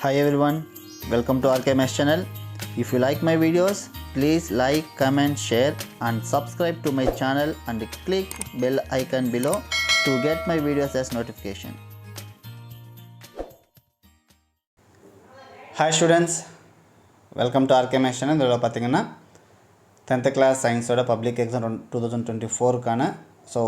Hi everyone, welcome to RKMS channel. If you like my videos, please like, comment, share and subscribe to my channel and click bell icon below to get my videos as notification. Hi students, welcome to RKMS channel. இதில் பார்த்தீங்கன்னா 10th class science ஓட public exam 2024 கான so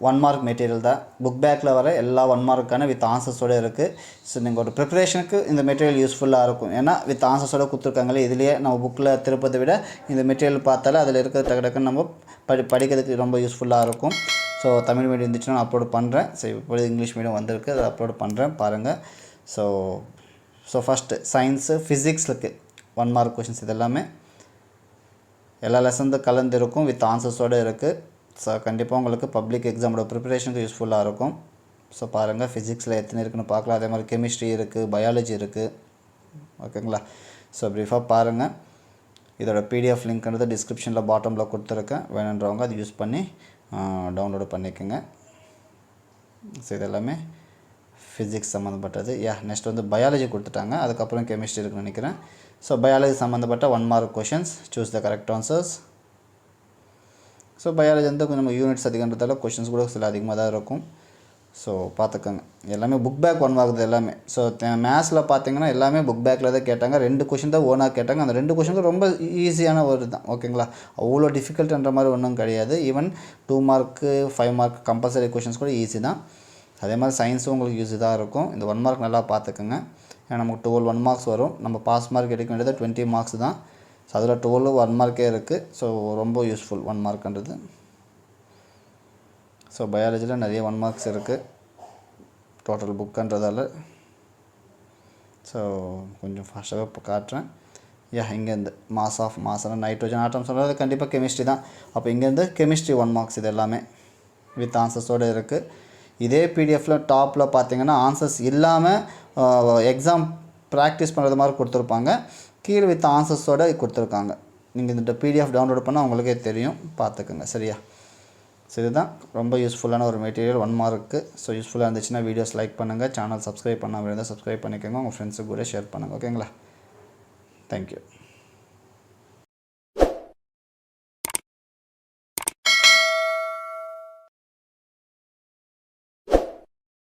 1 mark material தான் book பேக்கில் வர எல்லா 1 மார்க்கான with ஆன்சர்ஸோடு இருக்குது. So நீங்கள் ஒரு ப்ரிப்பரேஷனுக்கு இந்த மெட்டீரியல் யூஸ்ஃபுல்லாக இருக்கும். ஏன்னா வித் ஆன்சர்ஸோடு கொடுத்துருக்காங்களே, இதுலேயே நம்ம புக்கில் திருப்பதை விட இந்த மெட்டீரியல் பார்த்தாலே அதில் இருக்கிற டக்கு டக்குன்னு நம்ம படிக்கிறதுக்கு ரொம்ப யூஸ்ஃபுல்லாக இருக்கும். ஸோ தமிழ் மீடியம் இருந்துச்சுன்னா நான் அப்லோட் பண்ணுறேன். ஸோ இப்போது இங்கிலீஷ் மீடியம் வந்திருக்கு, அதை அப்லோட் பண்ணுறேன் பாருங்கள். ஸோ ஃபஸ்ட்டு சயின்ஸு ஃபிசிக்ஸுக்கு 1 மார்க் கொஷின்ஸ் இது எல்லாமே எல்லா லெசன் கலந்து இருக்கும், வித் ஆன்சர்ஸோடு இருக்குது. ஸோ கண்டிப்பாக உங்களுக்கு பப்ளிக் எக்ஸாமோட ப்ரிப்பரேஷனுக்கு யூஸ்ஃபுல்லாக இருக்கும். ஸோ பாருங்கள், ஃபிசிக்ஸில் எத்தனை இருக்குன்னு பார்க்கலாம். அதே மாதிரி கெமிஸ்ட்ரி இருக்குது, பயாலஜி இருக்குது. ஓகேங்களா? ஸோ ப்ரீஃபாக பாருங்கள். இதோட பிடிஎஃப் லிங்க்ன்றது டிஸ்கிரிப்ஷனில் பாட்டமில் கொடுத்துருக்கேன். வேணுன்றவங்க அதை யூஸ் பண்ணி டவுன்லோடு பண்ணிக்கோங்க. ஸோ இதெல்லாமே ஃபிசிக்ஸ் சம்மந்தப்பட்டது. நெக்ஸ்ட் வந்து பயாலஜி கொடுத்துட்டாங்க, அதுக்கப்புறம் கெமிஸ்ட்ரி இருக்குன்னு நினைக்கிறேன். ஸோ பயாலஜி சம்மந்தப்பட்ட 1 mark questions, choose the correct answers. So biology வந்து கொஞ்சம் நம்ம யூனிட்ஸ் அதிகன்றதால கொஷின்ஸ் கூட சில அதிகமாக தான் இருக்கும். ஸோ பார்த்துக்கோங்க, எல்லாமே புக் பேக் 1 மார்க் எல்லாமே. ஸோ மேத்ஸில் பார்த்தீங்கன்னா எல்லாமே புக் பேக்கில் தான் கேட்டாங்க. 2 கொஷின் தான் ஓனாக கேட்டாங்க. அந்த 2 கொஷினுக்கு ரொம்ப ஈஸியான ஒரு தான். ஓகேங்களா? அவ்வளோ டிஃபிகல்ட்ன்ற மாதிரி ஒன்றும் கிடையாது. Even 2 mark 5 mark compulsory questions கூட ஈஸி தான். அதே மாதிரி சயின்ஸும் உங்களுக்கு ஈஸி தான் இருக்கும். இந்த 1 மார்க் நல்லா பார்த்துக்குங்க. ஏன்னா நமக்கு 12 1 மார்க்ஸ் வரும். நம்ம பாஸ் மார்க் எடுக்க வேண்டியது 20 மார்க்ஸ் தான். ஸோ அதில் 12 1 மார்க்கே இருக்குது. ஸோ ரொம்ப யூஸ்ஃபுல் 1 மார்க்ன்றது. ஸோ பயாலஜியில் நிறைய 1 மார்க்ஸ் இருக்குது டோட்டல் புக்குன்றதால. ஸோ கொஞ்சம் ஃபாஸ்ட்டாக இப்போ காட்டுறேன். இங்கேருந்து மாசான நைட்ரோஜன் ஆட்டம் சொல்கிறது கண்டிப்பாக கெமிஸ்ட்ரி தான். அப்போ இங்கேருந்து கெமிஸ்ட்ரி 1 மார்க்ஸ் இது எல்லாமே வித் ஆன்சர்ஸோடு இருக்குது. இதே பிடிஎஃப்பில் டாப்பில் பார்த்தீங்கன்னா ஆன்சர்ஸ் இல்லாமல் எக்ஸாம் ப்ராக்டிஸ் பண்ணுறது மாதிரி கொடுத்துருப்பாங்க. கீழே வித் ஆன்சர்ஸோடு கொடுத்துருக்காங்க. நீங்கள் இந்த பிடிஎஃப் டவுன்லோட் பண்ணால் உங்களுக்கே தெரியும், பார்த்துக்குங்க. சரியா? ஸோ இதுதான் ரொம்ப யூஸ்ஃபுல்லான ஒரு மெட்டீரியல் 1 மார்க்கு. ஸோ யூஸ்ஃபுல்லாக இருந்துச்சுன்னா வீடியோஸ் லைக் பண்ணுங்கள். சேனல் சப்ஸ்கிரைப் பண்ணாமல் இருந்தால் சப்ஸ்கிரைப் பண்ணிக்கோங்க. உங்கள் ஃப்ரெண்ட்ஸுக்கு கூட ஷேர் பண்ணுங்கள். ஓகேங்களா? தேங்க்யூ.